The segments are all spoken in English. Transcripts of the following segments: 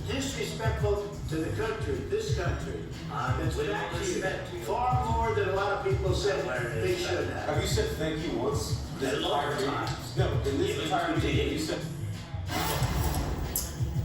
disrespectful to the country, this country. It's back to you far more than a lot of people said they should have. Have you said thank you once? A lot of times. No, in this entire meeting, you said.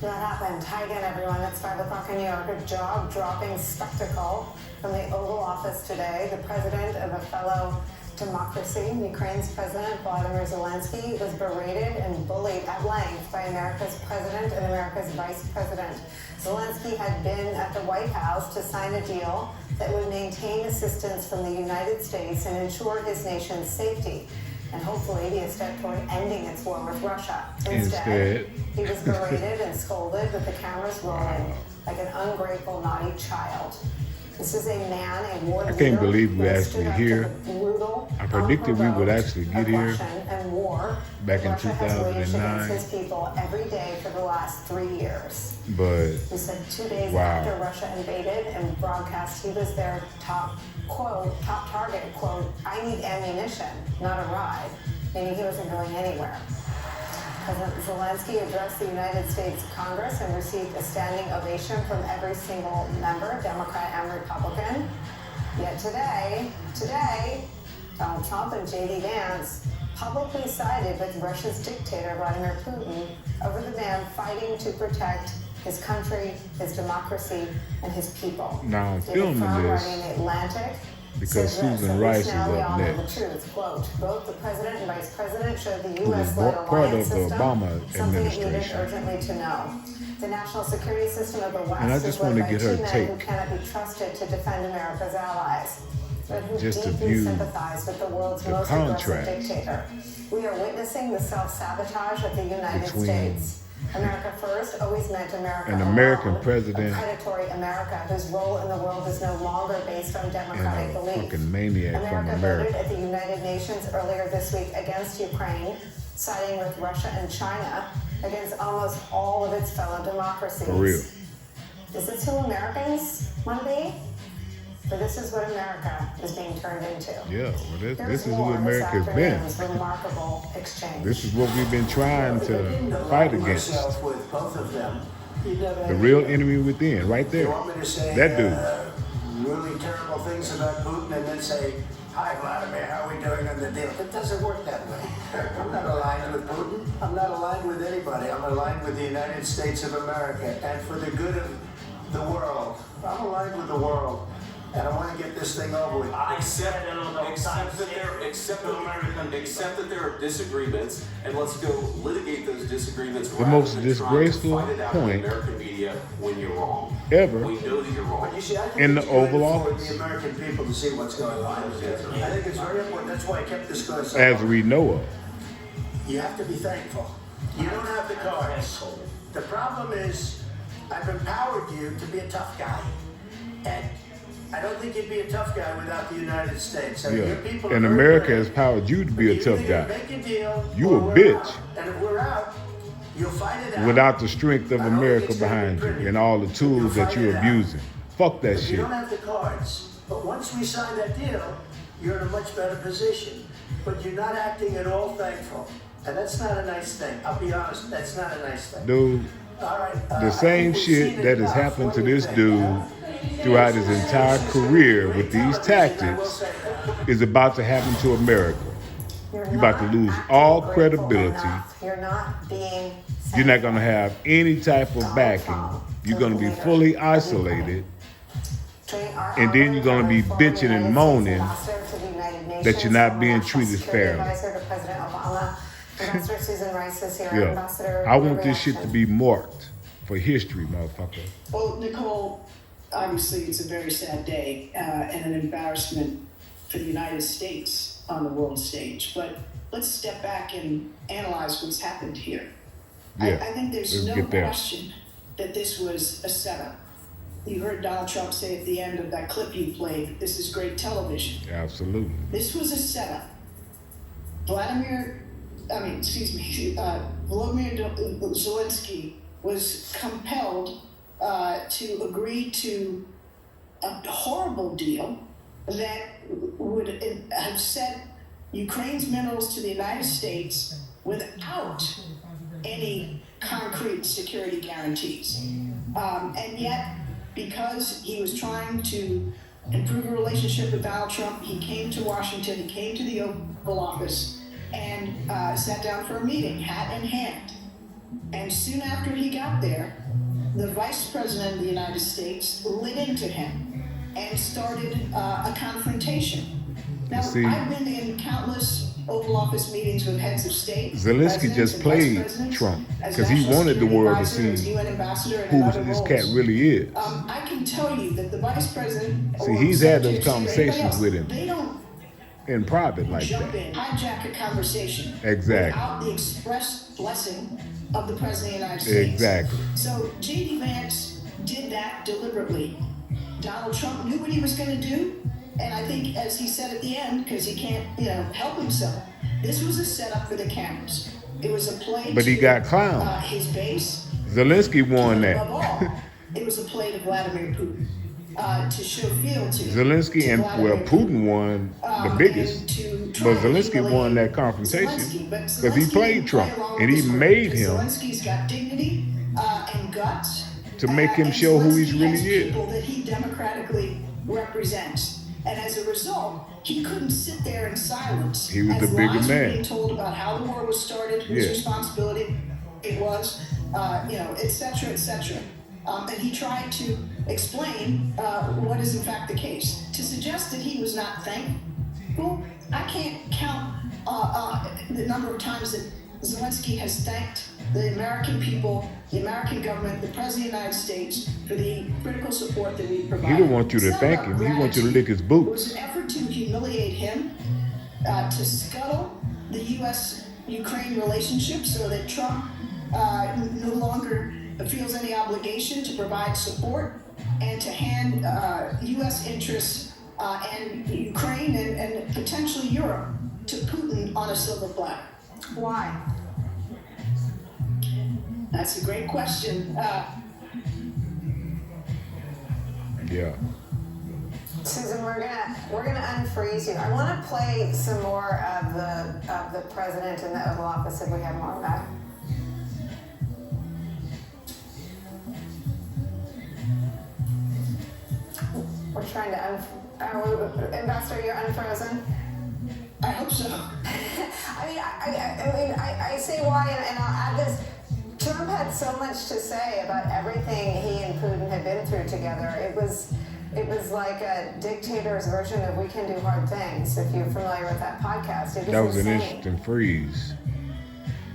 That happened. Hi again, everyone. It's 5 o'clock in New York. A jaw-dropping spectacle from the Oval Office today. The president of a fellow democracy, Ukraine's President Volodymyr Zelensky, was berated and bullied at length by America's president and America's vice president. Zelensky had been at the White House to sign a deal that would maintain assistance from the United States and ensure his nation's safety, and hopefully be a step toward ending its war with Russia. Instead, he was berated and scolded with the cameras rolling like an ungrateful, naughty child. This is a man, a war leader. I can't believe we're who actually stood up here. to the brutal, I predicted we would actually get here aggression and war back in Russia has waged 2009. against his people every day for the last 3 years. But He said 2 days wow. after Russia invaded and broadcast he was their top target, quote, I need ammunition, not a ride, meaning he wasn't going anywhere. President Zelensky addressed the United States Congress and received a standing ovation from every single member, Democrat and Republican. Yet today, Donald Trump and J.D. Vance publicly sided with Russia's dictator, Vladimir Putin, over the man fighting to protect his country, his democracy, and his people. Now I'm David filming Frum, this writing in The Atlantic, because said this, Susan "At Rice least is now we up all know next. the truth." Quote, both the president and vice president showed the Who U.S. was led part of alliance the system, Obama something it needed administration. urgently to know. The national security system of the West And I is just led want to by get two her men take. who cannot be trusted to defend America's allies, but who Just to deeply view sympathize with the world's the most aggressive contrast dictator. We are witnessing the self-sabotage of the United between States. America first always meant America an American alone, president a predatory America whose role in the world is no longer based on democratic and a belief. fucking maniac from America America. voted at the United Nations earlier this week against Ukraine, siding with Russia and China against almost all of its fellow democracies. For real. Is this who Americans want to be? For this is what America is being turned into. Yeah, well, this Here's is who more of this America's been. afternoon's remarkable exchange. This is what we've been trying to fight against. Myself with both of them. You never The had real any- enemy within, right You there. want me to say That dude. really terrible things about Putin and then say, hi Vladimir, how are we doing on the deal? It doesn't work that way. I'm not aligned with Putin. I'm not aligned with anybody. I'm aligned with the United States of America and for the good of the world. I'm aligned with the world. And I want to get this thing over with. Accept that there are disagreements, and let's go litigate those disagreements. The rather most than trying to disgraceful fight it out in point the American media when you're wrong. ever We know that you're wrong. You see, I think in it's the good Oval for Office. the American people to see what's going on. I think it's very important. That's why I kept this going so as long. we know of. You have to be thankful. You don't have the cards. The problem is, I've empowered you to be a tough guy. And I don't think you'd be a tough guy without the United States. So Yeah. your people And are very America brave. has powered you to be a You tough either guy. Make a deal You or a we're bitch. out. And if we're out, you'll fight it out. Without the strength of I don't think America it's gonna be behind pretty. you and all the You'll tools that fight you're it out. abusing. Fuck that You shit. don't have the cards. But once we sign that deal, you're in a much better position. But you're not acting at all thankful. And that's not a nice thing. I'll be honest, that's not a nice thing. Dude, All right. the same I think we've shit seen it that has enough. happened What to do you this think, dude huh? throughout his entire career with these tactics is about to happen to America. You're You're about to not lose acting all grateful credibility. enough. You're not being You're not going to have any type of backing. You're going to be fully isolated. And then you're gonna be bitching and moaning that you're not being treated fairly. Yeah. I want this shit to be marked for history, motherfucker. Well, Nicole, obviously it's a very sad day and an embarrassment for the United States on the world stage. But let's step back and analyze what's happened here. Yeah, I think there's let's no get there. question that this was a setup. You heard Donald Trump say at the end of that clip you played, this is great television. Absolutely. This was a setup. Volodymyr Zelensky was compelled to agree to a horrible deal that would have sent Ukraine's minerals to the United States without any concrete security guarantees. And yet, because he was trying to improve a relationship with Donald Trump, he came to Washington, he came to the Oval Office, and sat down for a meeting, hat in hand. And soon after he got there, the Vice President of the United States lit into him and started a confrontation. Now, See, I've been in countless Oval Office meetings with heads of state. Zelensky just played Trump because he wanted the world to see who this cat really is. I can tell you that the Vice President. See, he's had those Secretary of State, conversations with him They don't in private like jump that. in, hijack a conversation Exactly. without the express blessing of the President of the United States. Exactly. So J.D. Vance did that deliberately. Donald Trump knew what he was going to do, and I think, as he said at the end, because he can't, help himself, this was a setup for the cameras. It was a play. But he to, got clowned. His base. Zelensky won But that. above all, it was a play to Vladimir Putin to show fealty. Zelensky to and Vladimir Putin won the biggest, and to try but to Zelensky humiliate won that confrontation Zelensky. But because he Zelensky played didn't Trump play along and with he this made group. him Zelensky's got dignity and guts to make him and show who he Zelensky really has is. people that he democratically represents. And as a result, he couldn't sit there in silence. He was as the bigger lies were man. being told about how the war was started, whose Yeah. responsibility it was, et cetera, et cetera. And he tried to explain what is in fact the case. To suggest that he was not thankful, I can't count the number of times that Zelensky has thanked the American people, the American government, the President of the United States for the critical support that we provided. He don't want you to It's not thank about him. He wants you to gratitude. lick his It was boots. an effort to humiliate him, to scuttle the U.S.-Ukraine relationship so that Trump no longer feels any obligation to provide support and to hand U.S. interests and Ukraine and potentially Europe to Putin on a silver platter. Why? That's a great question. Yeah. Susan, we're gonna unfreeze you. I want to play some more of the president in the Oval Office if we have more of that. We're trying to Ambassador, you're unfrozen. I hope so. I say why, and I'll add this. Trump had so much to say about everything he and Putin had been through together. It was like a dictator's version of We Can Do Hard Things, if you're familiar with that podcast. It was That was an insane. interesting freeze.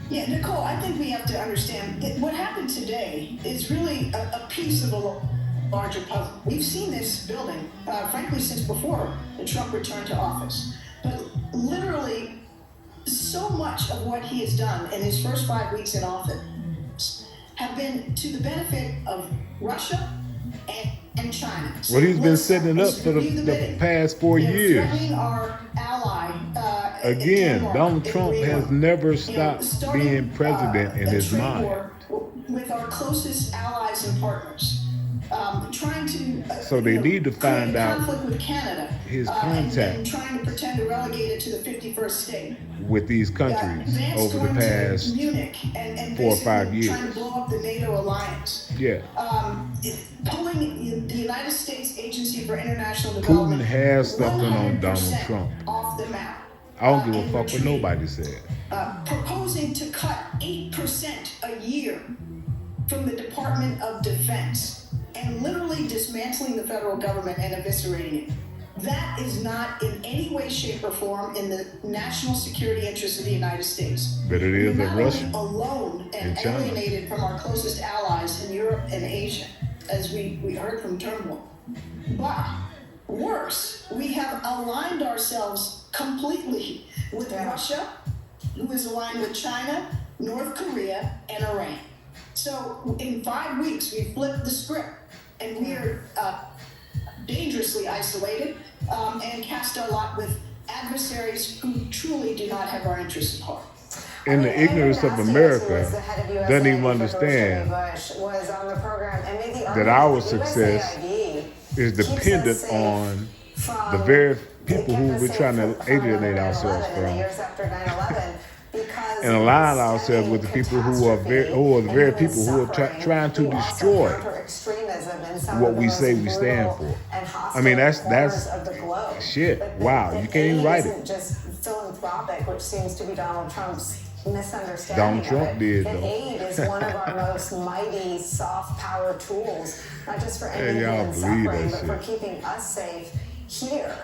Yeah, Nicole, I think we have to understand that what happened today is really a piece of a larger puzzle. We've seen this building, frankly, since before the Trump returned to office. But literally, so much of what he has done in his first 5 weeks in office have been to the benefit of Russia and China. So Well, he's been let's setting it up for review the bidding. past 4 You know, years. threatening our ally, Again, Denmark Donald in Trump Greenland. has never You know, stopped starting, being president in a his trade mind. war with our closest allies and partners, trying to So they need to create find out conflict with Canada, his and contact trying to pretend to relegate it to the 51st state. with these countries Vance over the going to past Munich and 4 or 5 basically years. trying to blow up the NATO alliance. Yeah. Pulling the United States Agency for International Putin Development has something on Donald 100% Trump. off the map. I don't give a And fuck what retreat. nobody said. Proposing to cut 8% a year from the Department of Defense and literally dismantling the federal government and eviscerating it. That is not in any way, shape, or form in the national security interests of the United States. But it is We're a not only Russia alone and and China. alienated from our closest allies in Europe and Asia, as we heard from Turnbull. But worse, we have aligned ourselves completely with Russia, who is aligned with China, North Korea, and Iran. So in 5 weeks, we flipped the script, and we are dangerously isolated and cast our lot with adversaries who truly do not have our interests at heart. In the ignorance of America, doesn't even understand was on the program and made the that argument our that success USAID is keeps us dependent safe on from the very It people kept who us we're safe trying to from alienate 9/11 ourselves and the from. years after 9/11 because and align ourselves with the people who are the very people who are trying to destroy what we say we stand for. I mean, that's shit. Wow, you can't even write it. Just philanthropic, which seems to be Donald Trump's misunderstanding. Donald Trump did, And though. aid is one of our most mighty soft power tools, not just for ending y'all human believe suffering, that but for shit. keeping us safe here.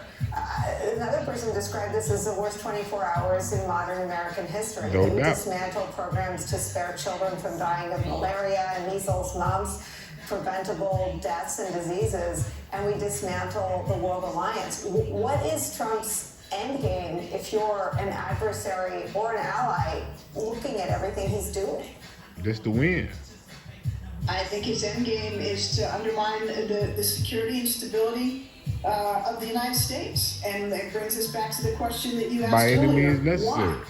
Another person described this as the worst 24 hours in modern American history. No We doubt. dismantled programs to spare children from dying of malaria and measles, mumps, preventable deaths and diseases, and we dismantle the World Alliance. What is Trump's end game if you're an adversary or an ally looking at everything he's doing? Just to win. I think his end game is to undermine the security and stability of the United States. And that brings us back to the question that you asked By any earlier. means necessary. Why?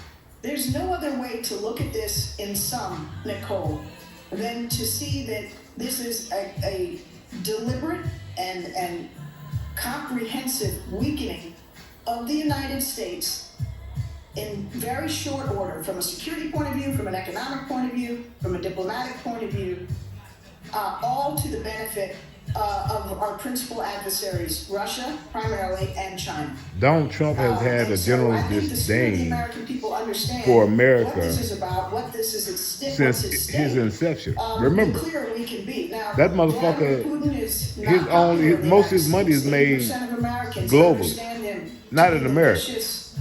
There's no other way to look at this in sum, Nicole, than to see that this is a deliberate and comprehensive weakening of the United States in very short order, from a security point of view, from an economic point of view, from a diplomatic point of view, all to the benefit of our principal adversaries, Russia primarily, and China. Donald Trump has had And a so general I think the disdain American people understand for America what this is about, what this is at stake, since what's at stake. his inception. The Remember, clearer we can be. Now, that motherfucker, Vladimir Putin is not his own- popular in the most of his United money is States. made 80% of Americans globally, understand him not to in be the America. vicious,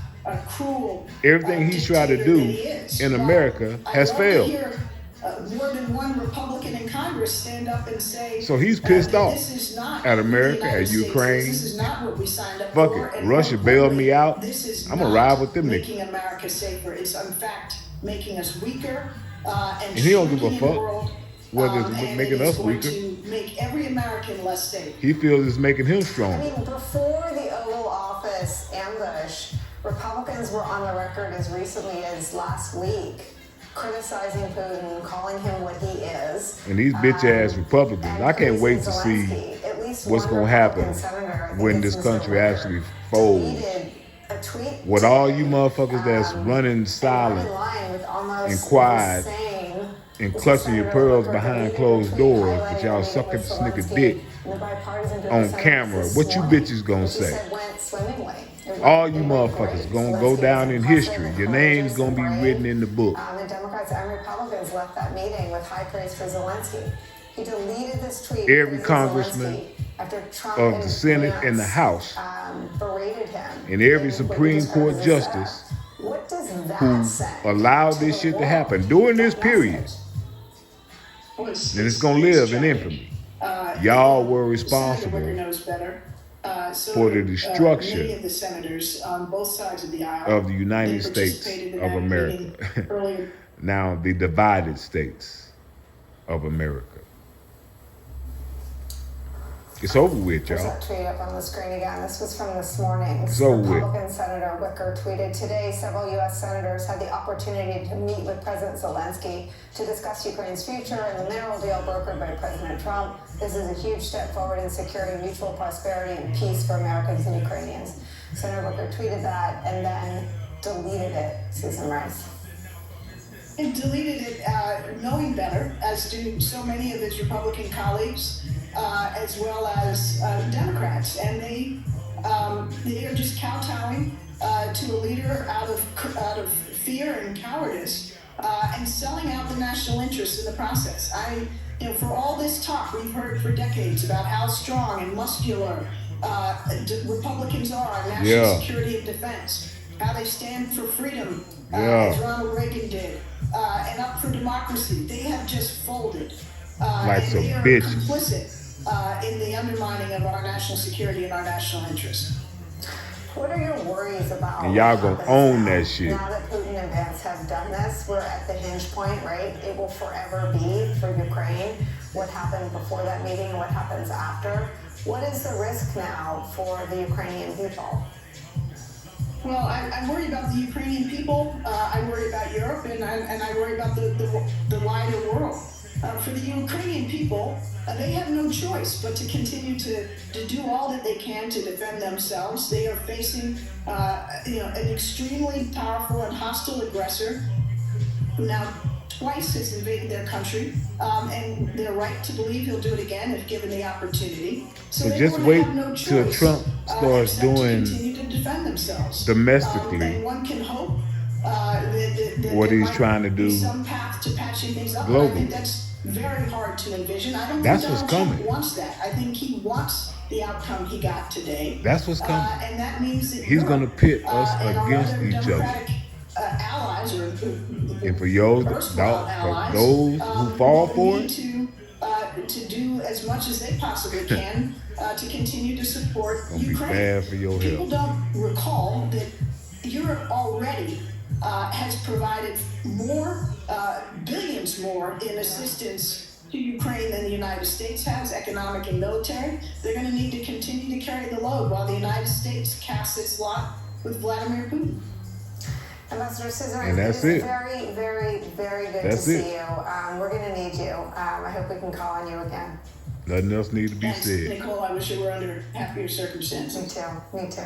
cruel, everything he's tried to dictator do that he is. in Well, America I has love to failed. hear, more than one Republican in Congress stand up and say, So he's pissed that off this is not at the America, United at States. Ukraine. This is not what we signed up Fuck for. it. And Russia more bailed me importantly, out. This is I'ma not ride with them making niggas. America safer. It's in fact making us weaker and he don't give a shrinking the fuck world, whether it's and making it is us going weaker. to make every American less safe. He feels it's making him I stronger. mean, before the Oval Office ambush, Republicans were on the record as recently as last week criticizing Putin, calling him what he is. And these bitch-ass Republicans, and I can't wait to praising see Zelensky. At least what's one gonna happen Republican senator, I think when it's this Mr. country Wicker, actually folds. deleted a tweet With all today, you motherfuckers that's running and silent in line with almost and quiet insane and This is clutching your Senator pearls Wicker behind deleted closed a tweet doors, but highlighting y'all a suck meeting at this with nigga Zelensky dick and the bipartisan group on of senators camera. this What you morning, bitches gonna which he say? said went swimmingly. All you motherfuckers gonna go down in history. Your name's gonna be written in the book. The Democrats and Republicans left that meeting with high praise for Zelensky. He deleted this tweet. Every praising congressman Zelensky after Trump of and the Senate and the Vance, House berated him. and every in what Supreme he described Court as a justice setup. What does that who say allowed to this the shit to world? happen during this That period. message. Well, And it's gonna live in infamy. Y'all were responsible Senator Wicker knows better. So for the did, destruction many of the senators on both sides of the aisle of the United They States participated in of that America. meeting earlier. Now the divided states of America. It's over with, There's y'all. that tweet up on the screen again. This was from this morning. It's over with. Republican Senator Wicker tweeted, today several U.S. senators had the opportunity to meet with President Zelensky to discuss Ukraine's future and the mineral deal brokered by President Trump. This is a huge step forward in securing mutual prosperity and peace for Americans and Ukrainians. Senator Wicker tweeted that and then deleted it. Susan Rice. And deleted it knowing better, as do so many of his Republican colleagues, as well as Democrats. And they are just kowtowing to a leader out of fear and cowardice, and selling out the national interest in the process. For all this talk we've heard for decades about how strong and muscular Republicans are on national security and defense, how they stand for freedom, as Ronald Reagan did, and up for democracy. They have just folded. Like and some they are bitches. complicit in the undermining of our national security and our national interests. What are your worries about? And y'all what gonna happens own now? that shit. Now that Putin and Vance have done this, we're at the hinge point, right? It will forever be for Ukraine what happened before that meeting and what happens after. What is the risk now for the Ukrainian people? Well, I worry about the Ukrainian people. I worry about Europe, and I worry about the wider world. For the Ukrainian people, they have no choice but to continue to do all that they can to defend themselves. They are facing, an extremely powerful and hostile aggressor who now twice has invaded their country, and they're right to believe he'll do it again if given the opportunity. So they just really wait have no till choice, Trump starts except to doing continue to defend themselves. domestically And one can hope that what there he's might trying to be do some path to patching things up. globally. But I think that's very hard to envision. I don't That's think what's Donald Trump coming. wants that. I think he wants the outcome he got today. That's what's coming. And that means that He's gonna pit us and our against other each other. Democratic, allies or And for those erstwhile allies, who fall for need it, to do as much as they possibly can to continue to support gonna be Ukraine. bad for your People health. don't recall that Europe already has provided more, billions more in assistance to Ukraine than the United States has, economic and military. They're going to need to continue to carry the load while the United States casts its lot with Vladimir Putin. Ambassador Scissorhands, And that's it is it. very, very, very good That's to see it. you. We're going to need you. I hope we can call on you again. nothing else needs to be Thanks, said. Nicole. I wish it were under happier circumstances. Me too. Me too.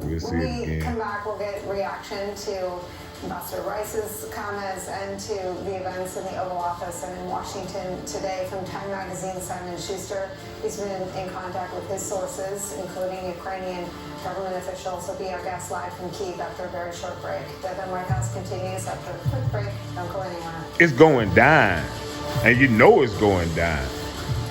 We'll see when it we again. come back, we'll get reaction to Ambassador Rice's comments and to the events in the Oval Office and in Washington today. From Time Magazine, Simon Schuster. He's been in contact with his sources, including Ukrainian government officials. He'll be our guest live from Kyiv after a very short break. Devin White House continues after a quick break. Don't go anywhere. It's going down, and you know it's going down.